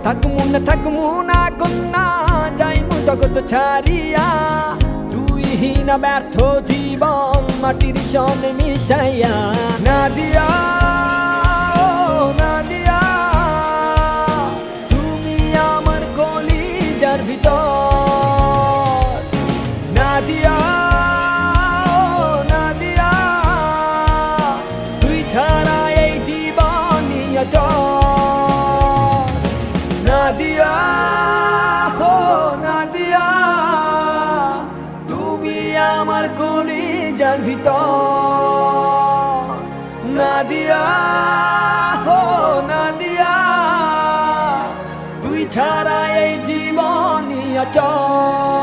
থাকমু না কন্যা যাইমু জগৎ ছাড়িয়া তুই হীনা ব্যর্থ জীবন মাটির সনে মিশাইয়া নাদিয়া নাদিয়া তুমি আমার কলিজার ভিতর নাদিয়া নাদিয়া তুই ছাড়া এই জীবনই অচল নাদিয়া হো নাদিয়া তুমি আমার কলিজার ভিতর নাদিয়া হো নাদিয়া তুই ছাড়া এই জীবনই অচল।